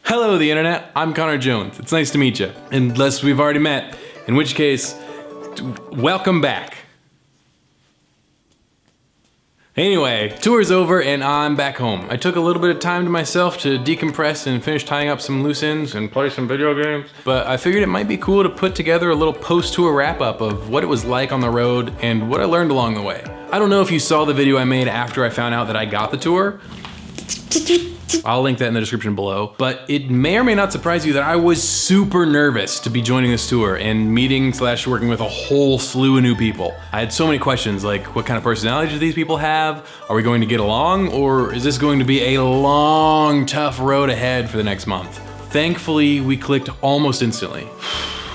Hello, the internet. I'm Connor Jones. It's nice to meet you. Unless we've already met, in which case, welcome back. Anyway, tour's over and I'm back home. I took a little bit of time to myself to decompress and finish tying up some loose ends and play some video games. But I figured it might be cool to put together a little post-tour wrap-up of what it was like on the road and what I learned along the way. I don't know if you saw the video I made after I found out that I got the tour. I'll link that in the description below, but it may or may not surprise you that I was super nervous to be joining this tour and meeting / working with a whole slew of new people. I had so many questions like, what kind of personalities do these people have? Are we going to get along? Or is this going to be a long, tough road ahead for the next month? Thankfully, we clicked almost instantly.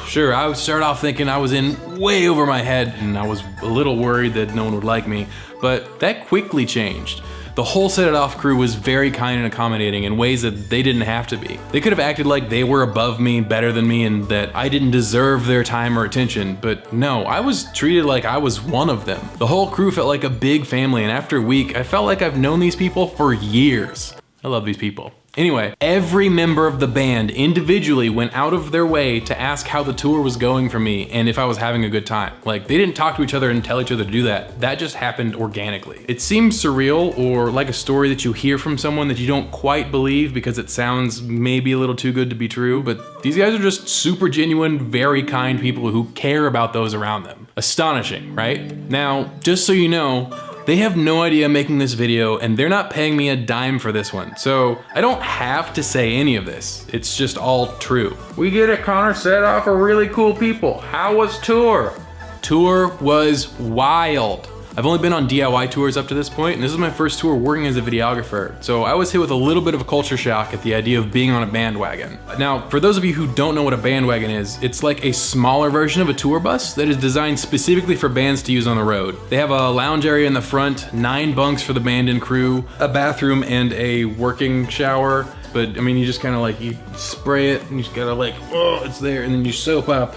Sure, I would start off thinking I was in way over my head and I was a little worried that no one would like me, but that quickly changed. The whole Set It Off crew was very kind and accommodating in ways that they didn't have to be. They could have acted like they were above me, better than me, and that I didn't deserve their time or attention, but no, I was treated like I was one of them. The whole crew felt like a big family, and after a week, I felt like I've known these people for years. I love these people. Anyway, every member of the band individually went out of their way to ask how the tour was going for me and if I was having a good time. Like, they didn't talk to each other and tell each other to do that. That just happened organically. It seems surreal or like a story that you hear from someone that you don't quite believe because it sounds maybe a little too good to be true, but these guys are just super genuine, very kind people who care about those around them. Astonishing, right? Now, just so you know, they have no idea I'm making this video and they're not paying me a dime for this one. So I don't have to say any of this. It's just all true. We get it, Connor. Set Off are really cool people. How was tour? Tour was wild. I've only been on DIY tours up to this point, and this is my first tour working as a videographer, so I was hit with a little bit of a culture shock at the idea of being on a bandwagon. Now, for those of you who don't know what a bandwagon is, it's like a smaller version of a tour bus that is designed specifically for bands to use on the road. They have a lounge area in the front, 9 bunks for the band and crew, a bathroom, and a working shower. But I mean, you just kind of like, you spray it, and you just gotta like, oh, it's there, and then you soap up.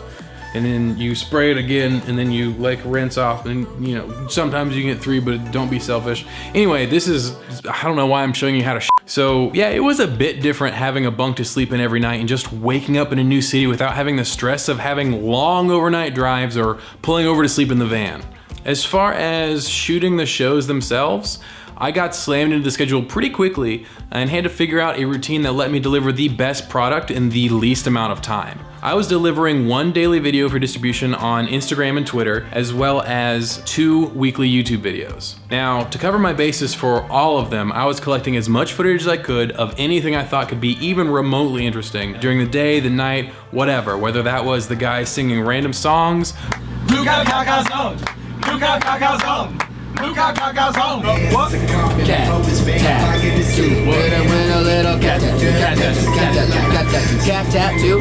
And then you spray it again, and then you like rinse off, and you know, sometimes you get 3, but don't be selfish. Anyway, this is, I don't know why I'm showing you how to So yeah, it was a bit different having a bunk to sleep in every night and just waking up in a new city without having the stress of having long overnight drives or pulling over to sleep in the van. As far as shooting the shows themselves, I got slammed into the schedule pretty quickly and had to figure out a routine that let me deliver the best product in the least amount of time. I was delivering 1 daily video for distribution on Instagram and Twitter, as well as 2 weekly YouTube videos. Now, to cover my bases for all of them, I was collecting as much footage as I could of anything I thought could be even remotely interesting during the day, the night, whatever, whether that was the guy singing random songs, What? Cat, tattoo, with a little cat tattoo, cat tattoo,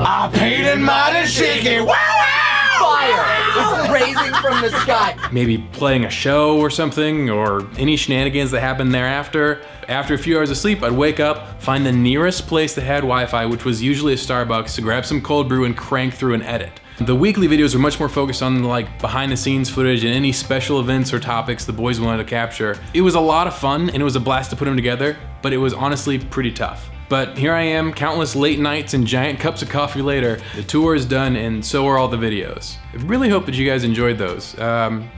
I painted mine and shaking, wow, wow! Fire raising from the sky. Maybe playing a show or something, or any shenanigans that happened thereafter. After a few hours of sleep, I'd wake up, find the nearest place that had Wi-Fi, which was usually a Starbucks, to grab some cold brew and crank through and edit. The weekly videos were much more focused on like behind the scenes footage and any special events or topics the boys wanted to capture. It was a lot of fun and it was a blast to put them together, but it was honestly pretty tough. But here I am, countless late nights and giant cups of coffee later. The tour is done and so are all the videos. I really hope that you guys enjoyed those.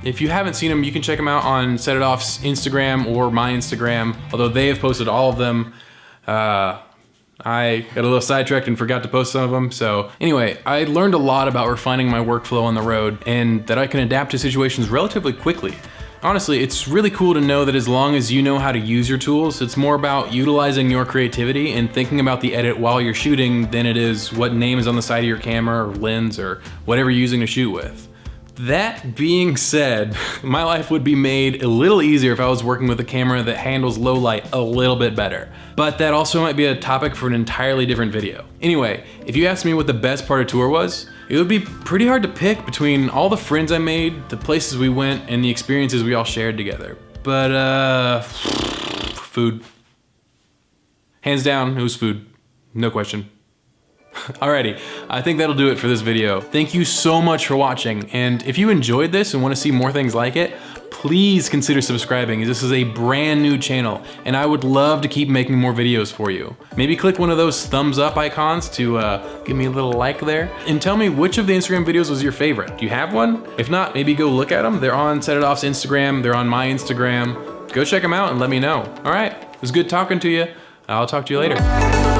If you haven't seen them, you can check them out on Set It Off's Instagram or my Instagram, although they have posted all of them. I got a little sidetracked and forgot to post some of them. So anyway, I learned a lot about refining my workflow on the road and that I can adapt to situations relatively quickly. Honestly, it's really cool to know that as long as you know how to use your tools, it's more about utilizing your creativity and thinking about the edit while you're shooting than it is what name is on the side of your camera or lens or whatever you're using to shoot with. That being said, my life would be made a little easier if I was working with a camera that handles low light a little bit better. But that also might be a topic for an entirely different video. Anyway, if you asked me what the best part of tour was, it would be pretty hard to pick between all the friends I made, the places we went, and the experiences we all shared together. But, food. Hands down, it was food. No question. Alrighty, I think that'll do it for this video. Thank you so much for watching, and if you enjoyed this and want to see more things like it, please consider subscribing, as this is a brand new channel and I would love to keep making more videos for you. Maybe click one of those thumbs up icons to give me a little like there, and tell me which of the Instagram videos was your favorite. Do you have one? If not, maybe go look at them. They're on Set It Off's Instagram, they're on my Instagram. Go check them out and let me know. All right, it was good talking to you. I'll talk to you later.